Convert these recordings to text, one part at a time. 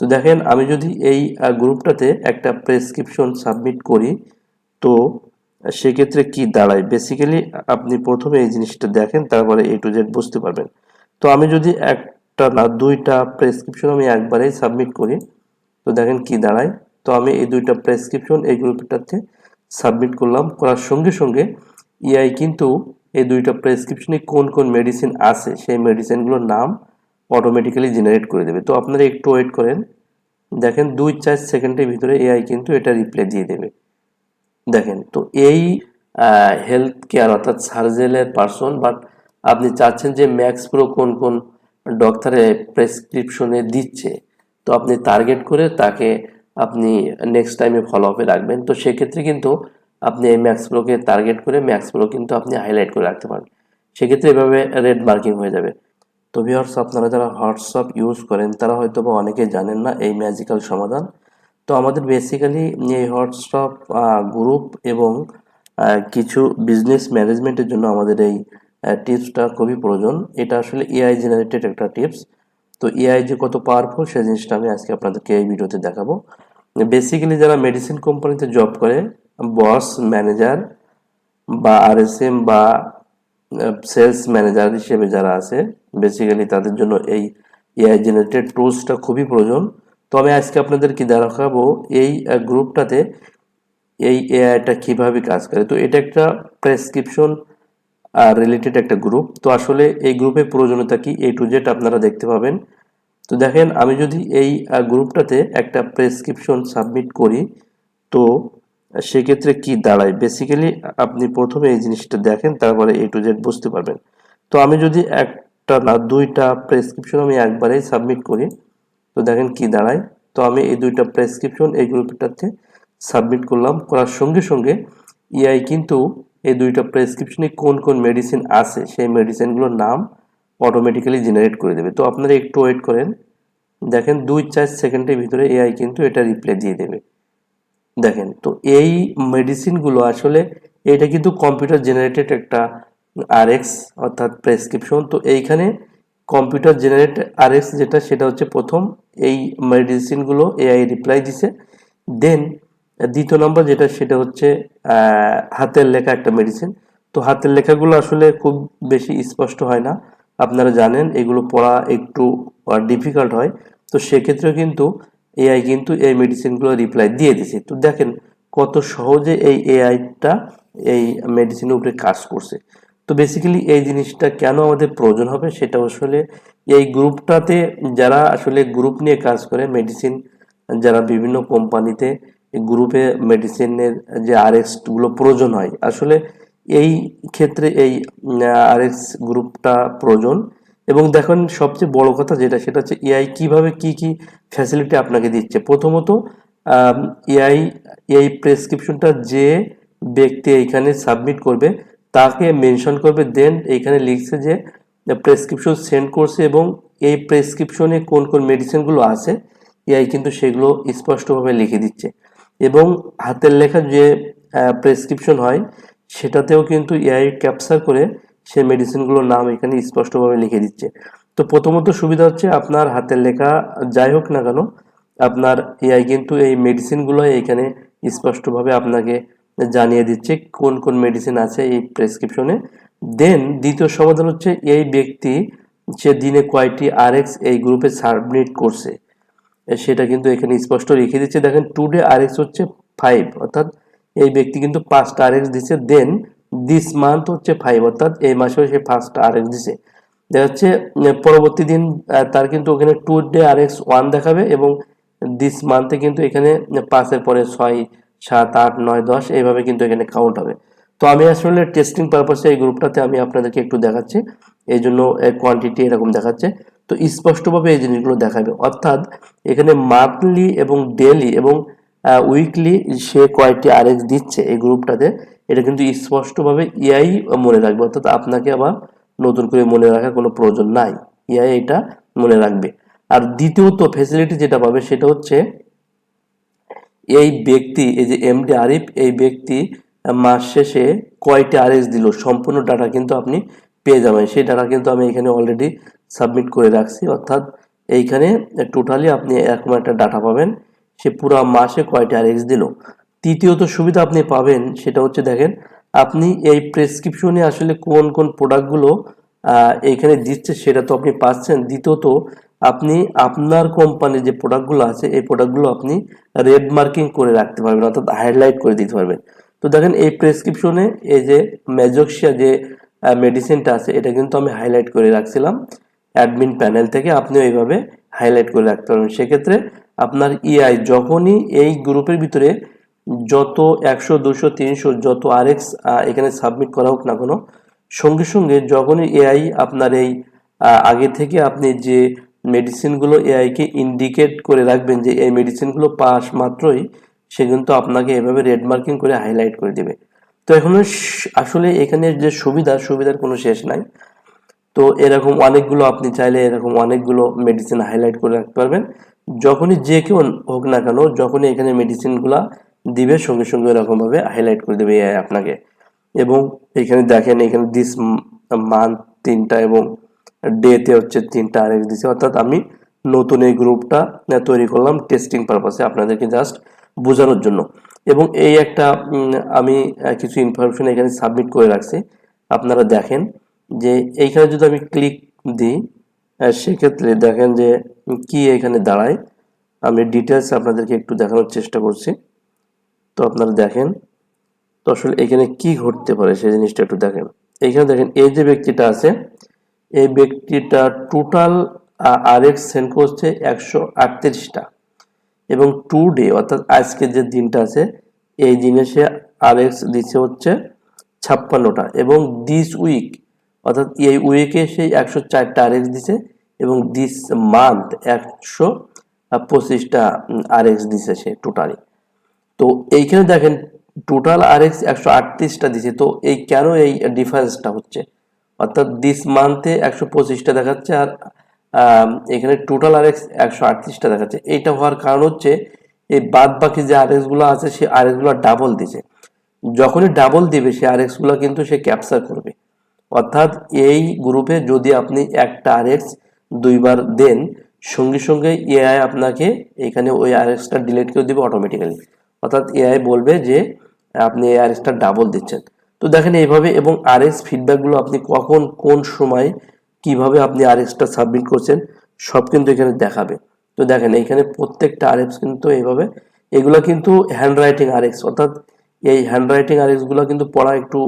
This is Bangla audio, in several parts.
তো দেখেন আমি যদি এই গ্রুপটাতে একটা প্রেসক্রিপশন সাবমিট করি, তো সেক্ষেত্রে কি দাঁড়ায়। বেসিক্যালি আপনি প্রথমে এই জিনিসটা দেখেন, তারপরে A to Z বুঝতে পারবেন। তো আমি যদি একটা না দুইটা প্রেসক্রিপশন আমি একবারেই সাবমিট করি, তো দেখেন কি দাঁড়ায়। তো আমি এই দুইটা প্রেসক্রিপশন এই গ্রুপটাতে সাবমিট করলাম, করার সঙ্গে সঙ্গে এআই কিন্তু এই দুইটা প্রেসক্রিপশনে কোন কোন মেডিসিন আছে সেই মেডিসিনগুলোর নাম অটোমেটিক্যালি জেনারেট করে দেবে। তো আপনারা একটু ওয়েট করেন, দেখেন 2-4 সেকেন্ডের ভিতরে এআই কিন্তু এটা রিপ্লাই দিয়ে দেবে। দেখেন তো এই হেলথ কেয়ার অর্থাৎ সার্জেলের পার্সন, বাট আপনি চাচ্ছেন যে ম্যাক্স প্রো কোন কোন ডক্টরে প্রেসক্রিপশনে দিচ্ছে, তো আপনি টার্গেট করে তাকে আপনি নেক্সট টাইমে ফলো আপে রাখবেন। তো সেক্ষেত্রে কিন্তু আপনি এই ম্যাক্স প্রোকে টার্গেট করে ম্যাক্স প্রো কিন্তু আপনি হাইলাইট করে রাখতে পারেন, সেক্ষেত্রে এভাবে রেড মার্কিং হয়ে যাবে। তো ভিউয়ার্স, আপনারা যারা হোয়াটসঅ্যাপ ইউজ করেন তারা হয়তো বা অনেকে জানেন না এই ম্যাজিক্যাল সমাধান। তো আমাদের বেসিক্যালি এই হোয়াটসঅ্যাপ গ্রুপ এবং কিছু বিজনেস ম্যানেজমেন্টের জন্য আমাদের এই টিপসটা খুবই প্রয়োজন। এটা আসলে এআই জেনারেটেড একটা টিপস। তো এআই যে কত পাওয়ারফুল সেই জিনিসটা আমি আজকে আপনাদেরকে এই ভিডিওতে দেখাবো। বেসিক্যালি যারা মেডিসিন কোম্পানিতে জব করে, বস, ম্যানেজার বা আরএসএম বা সেলস ম্যানেজার হিসেবে যারা আছে, বেসিক্যালি তাদের জন্য এই এআই জেনারেটেড টুলসটা খুবই প্রয়োজন। তো আমি আজকে আপনাদেরকে দেখাবো এই গ্রুপটাতে এই এআইটা কিভাবে কাজ করে। তো এটা একটা প্রেসক্রিপশন রিলেটেড একটা গ্রুপ। তো আসলে এই গ্রুপের প্রয়োজনীয়তা কি A to Z আপনারা দেখতে পাবেন। তো দেখেন আমি যদি এই গ্রুপটাতে একটা প্রেসক্রিপশন সাবমিট করি, তো সেক্ষেত্রে কি দাঁড়ায়। বেসিক্যালি আপনি প্রথমে এই জিনিসটা দেখেন, তারপরে A to Z বুঝতে পারবেন। তো আমি যদি একটা না দুইটা প্রেসক্রিপশন আমি একবারেই সাবমিট করি, তো দেখেন কি দাঁড়ায়। তো আমি এই দুইটা প্রেসক্রিপশন এই গ্রুপটাতে সাবমিট করলাম, করার সঙ্গে সঙ্গে এআই কিন্তু এই দুইটা প্রেসক্রিপশনে কোন কোন মেডিসিন আছে সেই মেডিসিনগুলোর নাম অটোমেটিক্যালি জেনারেট করে দেবে। তো আপনারা একটু ওয়েট করেন, দেখেন 2-4 সেকেন্ডের ভিতরে এআই কিন্তু এটা রিপ্লাই দিয়ে দেবে। দেখেন তো এই মেডিসিনগুলো আসলে এটা কিন্তু কম্পিউটার জেনারেটেড একটা আরএক্স অর্থাৎ প্রেসক্রিপশন। তো এইখানে কম্পিউটার জেনারেট আরএক্স যেটা, সেটা হচ্ছে প্রথম এই মেডিসিনগুলো এআই রিপ্লাই দিছে। দেন দ্বিতীয় নম্বর যেটা, সেটা হচ্ছে হাতের লেখা একটা মেডিসিন। তো হাতের লেখাগুলো আসলে খুব বেশি স্পষ্ট হয় না, আপনারা জানেন এগুলো পড়া একটু ডিফিকাল্ট হয়। তো সেক্ষেত্রেও কিন্তু এআই কিন্তু এই মেডিসিনগুলো রিপ্লাই দিয়ে দিছে। তো দেখেন কত সহজে এই এআইটা এই মেডিসিনের উপরে কাজ করছে। তো বেসিক্যালি এই জিনিসটা কেন আমাদের প্রয়োজন হবে, সেটা আসলে এই গ্রুপটাতে যারা আসলে গ্রুপ নিয়ে কাজ করে মেডিসিন, যারা বিভিন্ন কোম্পানিতে গ্রুপে মেডিসিনের যে আরএক্স গুলো প্রয়োজন হয়, আসলে এই ক্ষেত্রে এই আরএক্স গ্রুপটা প্রয়োজন। এবং দেখেন সবচেয়ে বড় কথা যেটা, সেটা হচ্ছে এআই কিভাবে কি কি ফ্যাসিলিটি আপনাকে দিচ্ছে। প্রথমত এআই এই প্রেসক্রিপশনটা যে ব্যক্তি এইখানে সাবমিট করবে তাকে মেনশন করবে, দেন এইখানে লিখছে যে প্রেসক্রিপশন সেন্ড করছে এবং এই প্রেসক্রিপশনে কোন কোন মেডিসিনগুলো আছে এআই কিন্তু সেগুলো স্পষ্টভাবে লিখে দিচ্ছে। এবং হাতের লেখা যে প্রেসক্রিপশন হয় সেটাতেও কিন্তু এআই ক্যাপচার করে সে মেডিসিনগুলোর নাম এখানে স্পষ্টভাবে লিখে দিচ্ছে। তো প্রথমত সুবিধা হচ্ছে আপনার হাতের লেখা যাই হোক না কেন, আপনার এআই কিন্তু এই মেডিসিনগুলো এখানে স্পষ্টভাবে আপনাকে জানিয়ে দিচ্ছে কোন কোন মেডিসিন আছে এই প্রেসক্রিপশনে। দেন দ্বিতীয় সমাধান হচ্ছে এই ব্যক্তি সে দিনে কয়টি আরএক্স এই গ্রুপে সাবমিট করছে সেটা কিন্তু এখানে স্পষ্ট লিখে দিচ্ছে। দেখেন টুডে আরএক্স হচ্ছে 5, অর্থাৎ এই ব্যক্তি কিন্তু 5টা আরএক্স দিছে। দেন দিস মান্থ হচ্ছে 5, অর্থাৎ এই মাসেও সে 5টা আরএক্স দিছে। দেখা যাচ্ছে পরবর্তী দিন তার কিন্তু ওখানে টুডে আরএক্স 1 দেখাবে এবং দিস মান্থে কিন্তু এখানে 5-এর পরে 6, 7, 8, 9, 10 এইভাবে কিন্তু এখানে কাউন্ট হবে। তো আমি আসলে টেস্টিং পারপাসে এই গ্রুপটাতে আমি আপনাদেরকে একটু দেখাচ্ছি, এই জন্য কোয়ান্টিটি এরকম দেখাচ্ছে। তো স্পষ্টভাবে এই জিনিসগুলো দেখাবে, অর্থাৎ এখানে মান্থলি এবং ডেলি এবং উইকলি সে কয়টি আরএক্স দিচ্ছে এই গ্রুপটাতে, এটা কিন্তু স্পষ্টভাবে এআই মনে রাখবে, অর্থাৎ আপনাকে আবার নতুন করে মনে রাখার কোনো প্রয়োজন নাই, এআই এটা মনে রাখবে। আর দ্বিতীয়ত ফ্যাসিলিটি যেটা পাবে সেটা হচ্ছে এই ব্যক্তি, এই যে এমডি আরিফ, এই ব্যক্তি মাস শেষে কয়টি আরএক্স দিল সম্পূর্ণ ডাটা কিন্তু আপনি পেয়ে যাবেন। সেই ডাটা কিন্তু আমি এখানে অলরেডি সাবমিট করে রাখছি, অর্থাৎ এইখানে টোটালি আপনি এরকম একটা ডাটা পাবেন, সে পুরো মাসে কয়টা আরএক্স দিল। তৃতীয়ত সুবিধা আপনি পাবেন সেটা হচ্ছে দেখেন আপনি এই প্রেসক্রিপশনে আসলে কোন কোন প্রোডাক্টগুলো এইখানে দিচ্ছে সেটা তো আপনি পাচ্ছেন। দ্বিতীয়ত আপনি আপনার কোম্পানির যে প্রোডাক্টগুলো আছে এই প্রোডাক্টগুলো আপনি রেড মার্কিং করে রাখতে পারবেন, অর্থাৎ হাইলাইট করে দিতে পারবেন। তো দেখেন এই প্রেসক্রিপশনে এই যে ম্যাজক্সিয়া যে মেডিসিনটা আছে এটা কিন্তু আমি হাইলাইট করে রাখছিলাম অ্যাডমিন প্যানেল থেকে, আপনিও এইভাবে হাইলাইট করে রাখতে পারবেন। সেক্ষেত্রে আপনার ইআই যখনই এই গ্রুপের ভিতরে যত 100 200 300 যত আরএক্স এখানে সাবমিট করা হোক না কোনো, সঙ্গে সঙ্গে যখনই এআই আপনার এই আগে থেকে আপনি যে মেডিসিনগুলো এআইকে ইন্ডিকেট করে রাখবেন যে এই মেডিসিনগুলো পাস মাত্রই সে কিন্তু আপনাকে এভাবে রেড মার্কিং করে হাইলাইট করে দেবে। তো এখন আসলে এখানে যে সুবিধার কোনো শেষ নাই। তো এরকম অনেকগুলো আপনি চাইলে এরকম অনেকগুলো মেডিসিন হাইলাইট করে রাখতে পারবেন। যখনই যে কেউ হোক না কেন, যখনই এখানে মেডিসিনগুলা দিবে সঙ্গে সঙ্গে এরকমভাবে হাইলাইট করে দেবে এআই আপনাকে। এবং এখানে দেখেন এখানে দিস মান্থ 3টা এবং ডেতে হচ্ছে 3টা আরএক্স দিছে, অর্থাৎ আমি নতুন এই গ্রুপটা তৈরি করলাম টেস্টিং পারপাসে আপনাদেরকে জাস্ট বোঝানোর জন্য। এবং এই একটা আমি কিছু ইনফরমেশন এখানে সাবমিট করে রাখছি, আপনারা দেখেন যে এইখানে যদি আমি ক্লিক দিই সেক্ষেত্রে দেখেন যে কি এখানে দাঁড়ায়। আমি ডিটেলস আপনাদেরকে একটু দেখানোর চেষ্টা করছি। তো আপনারা দেখেন তো আসলে এখানে কি ঘটতে পারে সেই জিনিসটা একটু দেখেন। এইখানে দেখেন এই যে ব্যক্তিটা আছে এই ব্যক্তিটা টোটাল আরএক্স সেন্ড করছে 138টা এবং টুডে অর্থাৎ আজকে যে দিনটা আছে এই দিনে সে আরএক্স দিচ্ছে হচ্ছে 56টা এবং দিস উইক অর্থাৎ এই উইকে সেই 104টা আরএক্স দিছে এবং দিস মান্থ 125টা আরএক্স দিছে সে টোটালি। তো এইখানে দেখেন টোটাল আরএক্স 138টা দিছে। তো এই কেন এই ডিফারেন্সটা হচ্ছে, অর্থাৎ দিস মান্থে 125টা দেখাচ্ছে আর এখানে টোটাল আরএক্স 138টা দেখাচ্ছে। এইটা হওয়ার কারণ হচ্ছে এই বাদ বাকি যে আরএক্স গুলো আছে সে আরএক্স গুলো ডাবল দিছে। যখনই ডাবল দিবে সে আরএক্স গুলো কিন্তু সে ক্যাপচার করবে। অর্থাৎ এই গ্রুপে যদি আপনি একটা আরএক্স দুইবার দেন সঙ্গে সঙ্গে এআই আপনাকে এখানে ওই আরএক্সটা ডিলিট করে দিবে অটোমেটিক্যালি, অর্থাৎ এআই বলবে যে আপনি এই আরএক্সটা ডাবল দিচ্ছেন। তো দেখেন এইভাবে এবং আরএক্স ফিডব্যাকগুলো আপনি কখন কোন সময় কিভাবে আপনি আরএক্সটা সাবমিট করছেন সব কিন্তু এখানে দেখাবে। তো দেখেন এইখানে প্রত্যেকটা আরএক্স কিন্তু এইভাবে, এগুলো কিন্তু হ্যান্ডরাইটিং আরএক্স, অর্থাৎ এই হ্যান্ডরাইটিং আরএক্সগুলো কিন্তু পড়া একটু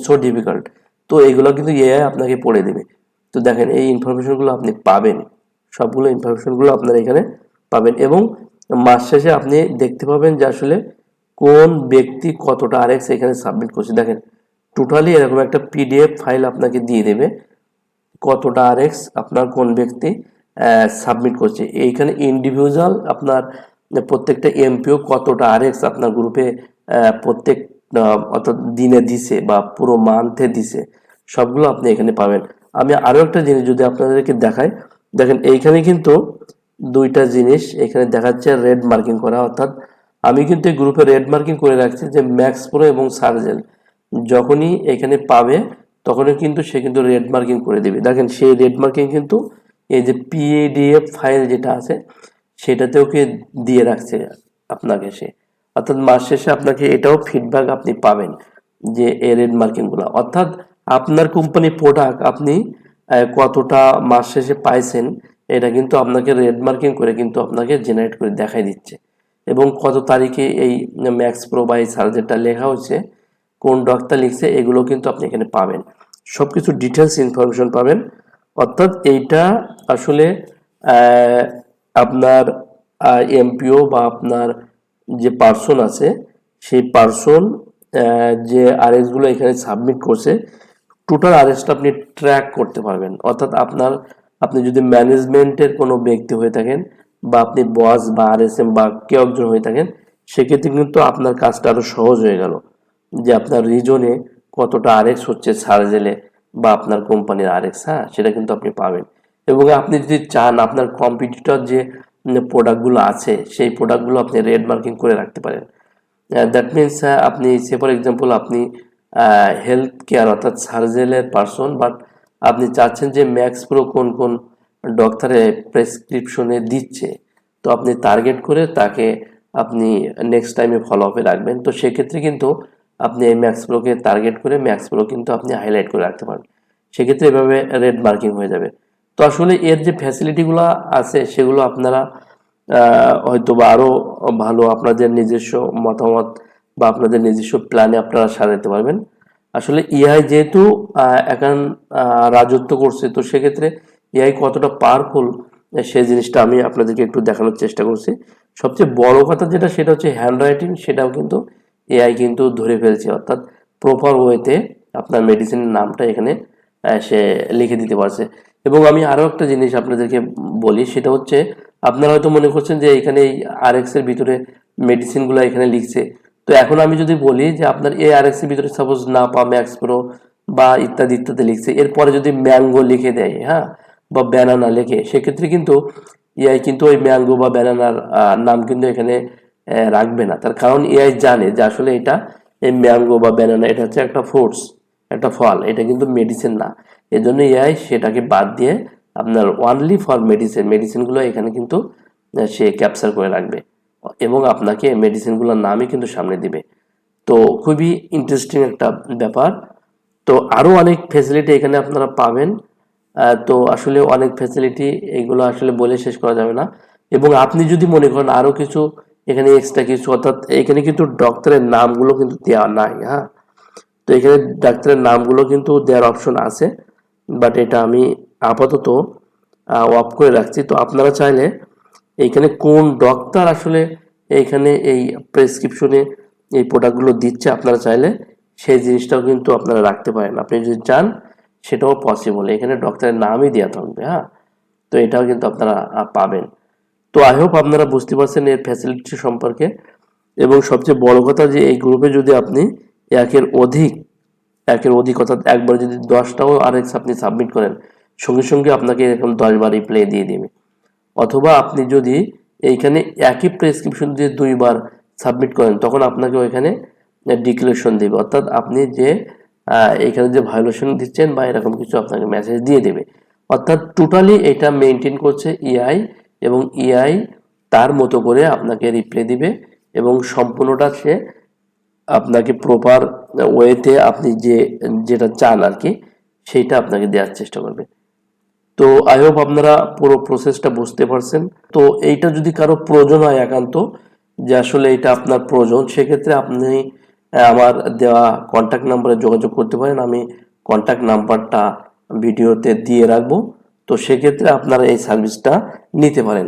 সো ডিফিকাল্ট। তো এইগুলো কিন্তু এআই আপনাকে পড়ে দেবে। তো দেখেন এই ইনফরমেশনগুলো আপনি পাবেন, সবগুলো ইনফরমেশনগুলো আপনারা এখানে পাবেন এবং মাস শেষে আপনি দেখতে পাবেন যে আসলে কোন ব্যক্তি কতটা আরএক্স এখানে সাবমিট করছে। দেখেন টোটালি এরকম একটা পিডিএফ ফাইল আপনাকে দিয়ে দেবে কতটা আরএক্স আপনার কোন ব্যক্তি সাবমিট করছে। এইখানে ইন্ডিভিজুয়াল আপনার প্রত্যেকটা এমপিও কতটা আরএক্স আপনার গ্রুপে প্রত্যেক অর্থাৎ দিনে দিছে বা পুরো মান্থে দিছে সবগুলো আপনি এখানে পাবেন। আমি আরো একটা জিনিস যদি আপনাদেরকে দেখাই, দেখেন এইখানে কিন্তু দুইটা জিনিস এখানে দেখাচ্ছে রেড মার্কিং করা, অর্থাৎ আমি কিন্তু এই গ্রুপে রেড মার্কিং করে রাখছি যে ম্যাক্স প্রো এবং সার্জেল যখনই এখানে পাবে তখনই কিন্তু সে কিন্তু রেড মার্কিং করে দেবে। দেখেন সেই রেড মার্কিং কিন্তু এই যে পিএডিএফ ফাইল যেটা আছে সেটাতেও কে দিয়ে রাখছে আপনাকে সে, অর্থাৎ মাস শেষে আপনাকে এটাও ফিডব্যাক আপনি পাবেন যে এই রেড মার্কিংগুলো, অর্থাৎ আপনার কোম্পানির প্রোডাক্ট আপনি কতটা মাস শেষে পাইছেন এটা কিন্তু আপনাকে রেড মার্কিং করে কিন্তু আপনাকে জেনারেট করে দেখাই দিচ্ছে এবং কত তারিখে এই ম্যাক্স প্রো বা এই সার্জারটা লেখা হচ্ছে কোন ডক্টর লিখছে এগুলো কিন্তু আপনি এখানে পাবেন, সবকিছু ডিটেলস ইনফরমেশন পাবেন। অর্থাৎ এইটা আসলে আপনার এমপিও বা আপনার যে পার্সন আছে সেই পার্সন যে আরএক্সগুলো এখানে সাবমিট করছে টোটাল আরএক্সটা আপনি ট্র্যাক করতে পারবেন। অর্থাৎ আপনি যদি ম্যানেজমেন্টের কোনো ব্যক্তি হয়ে থাকেন বা আপনি বস বা আরএসএম বা কেউ একজন হয়ে থাকেন সেক্ষেত্রে কিন্তু আপনার কাজটা আরো সহজ হয়ে গেল যে আপনার রিজনে কতটা আরএক্স হচ্ছে সার্জেলে বা আপনার কোম্পানির আরএক্স, হ্যাঁ সেটা কিন্তু আপনি পাবেন। এবং আপনি যদি চান আপনার কম্পিটিটর যে প্রোডাক্টগুলো আছে সেই প্রোডাক্টগুলো আপনি রেড মার্কিং করে রাখতে পারেন। দ্যাট মিনস আপনি সে ফর এক্সাম্পল আপনি হেলথ কেয়ার অর্থাৎ সার্জেলের পার্সন বাট আপনি চাচ্ছেন যে ম্যাক্স প্রো কোন কোন ডক্টরে প্রেসক্রিপশনে দিচ্ছে, তো আপনি টার্গেট করে তাকে আপনি নেক্সট টাইমে ফলো আপে রাখবেন। তো সেক্ষেত্রে কিন্তু আপনি এই ম্যাক্স প্রোকে টার্গেট করে ম্যাক্স প্রো কিন্তু আপনি হাইলাইট করে রাখতে পারেন, সেক্ষেত্রে এভাবে রেড মার্কিং হয়ে যাবে। তো আসলে এর যে ফ্যাসিলিটিগুলো আছে সেগুলো আপনারা হয়তো বা আরও ভালো আপনাদের নিজস্ব মতামত বা আপনাদের নিজস্ব প্ল্যানে আপনারা সাজাতে পারবেন। আসলে এআই যেহেতু এখন রাজত্ব করছে, তো সেক্ষেত্রে এআই কতটা পাওয়ারফুল সেই জিনিসটা আমি আপনাদেরকে একটু দেখানোর চেষ্টা করছি। সবচেয়ে বড় কথা যেটা, সেটা হচ্ছে হ্যান্ড রাইটিং, সেটাও কিন্তু এআই কিন্তু ধরে ফেলছে, অর্থাৎ প্রপার ওয়েতে আপনার মেডিসিনের নামটা এখানে সে লিখে দিতে পারছে। এবং আমি আরও একটা জিনিস আপনাদেরকে বলি, সেটা হচ্ছে আপনারা হয়তো মনে করছেন যে এখানে এই আরএক্স এর ভিতরে মেডিসিনগুলো এখানে লিখছে। তো এখন আমি যদি বলি যে আপনার এই আরএক্স এর ভিতরে সাপোজ নাপা, ম্যাক্স প্রো বা ইত্যাদি ইত্যাদি লিখছে, এরপরে যদি ম্যাঙ্গো লিখে দেয়, হ্যাঁ, বা ব্যানানা লেখে, সেক্ষেত্রে কিন্তু এআই কিন্তু ওই ম্যাঙ্গো বা ব্যানানার নাম কিন্তু এখানে রাখবে না। তার কারণ এআই জানে যে আসলে এটা এই ম্যাঙ্গো বা ব্যানানা এটা হচ্ছে একটা ফ্রুটস, একটা ফল, এটা কিন্তু মেডিসিন না। এজন্য এআই সেটাকে বাদ দিয়ে আপনার ওনলি ফর মেডিসিনগুলো এখানে কিন্তু সে ক্যাপচার করে রাখবে এবং আপনাকে মেডিসিনগুলোর নামই কিন্তু সামনে দিবে। তো খুবই ইন্টারেস্টিং একটা ব্যাপার। তো আরও অনেক ফ্যাসিলিটি এখানে আপনারা পাবেন। তো আসলে অনেক ফ্যাসিলিটি, এগুলো আসলে বলে শেষ করা যাবে না। এবং আপনি যদি মনে করেন আরও কিছু এখানে এক্সট্রা কিছু, অর্থাৎ এখানে কিন্তু ডক্টরের নামগুলো কিন্তু দেওয়া নাই, হ্যাঁ। তো এখানে ডাক্তারের নামগুলো কিন্তু দেওয়ার অপশন আছে, বাট এটা আমি আপাতত অফ করে রাখছি। তো আপনারা চাইলে এইখানে কোন ডক্টর আসলে এইখানে এই প্রেসক্রিপশনে এই প্রোডাক্টগুলো দিচ্ছে, আপনারা চাইলে সেই জিনিসটাও কিন্তু আপনারা রাখতে পারেন। আপনি যদি চান সেটাও পসিবল, এখানে ডক্টরের নামই দেওয়া থাকবে, হ্যাঁ। তো এটাও কিন্তু আপনারা পাবেন। তো আই হোপ আপনারা বুঝতে পারছেন এর ফ্যাসিলিটি সম্পর্কে। এবং সবচেয়ে বড় কথা যে এই গ্রুপে যদি আপনি একের অধিক একের অধিক অর্থাৎ একবার যদি 10টাও আরএক্স আপনি সাবমিট করেন, সঙ্গে সঙ্গে আপনাকে এরকম 10বার রিপ্লাই দিয়ে দেবে। অথবা আপনি যদি এইখানে একই প্রেসক্রিপশন দিয়ে 2বার সাবমিট করেন, তখন আপনাকে ওইখানে ডিক্লারেশন দেবে, অর্থাৎ আপনি যে এখানে যে ভায়োলেশন দিচ্ছেন বা এরকম কিছু আপনাকে মেসেজ দিয়ে দেবে। অর্থাৎ টোটালি এটা মেনটেন করছে এআই, এবং এআই তার মতো করে আপনাকে রিপ্লাই দিবে এবং সম্পূর্ণটা সে আপনাকে প্রপার ওয়েতে আপনি যেটা চান আর কি, সেইটা আপনাকে দেওয়ার চেষ্টা করবে। তো আই হোপ আপনারা পুরো প্রসেসটা বুঝতে পারছেন। তো এইটা যদি কারো প্রয়োজন হয় একান্ত, যে আসলে এটা আপনার প্রয়োজন, সেক্ষেত্রে আপনি আমার দেওয়া কন্ট্যাক্ট নাম্বারে যোগাযোগ করতে পারেন। আমি কন্ট্যাক্ট নাম্বারটা ভিডিওতে দিয়ে রাখবো। তো সেক্ষেত্রে আপনারা এই সার্ভিসটা নিতে পারেন।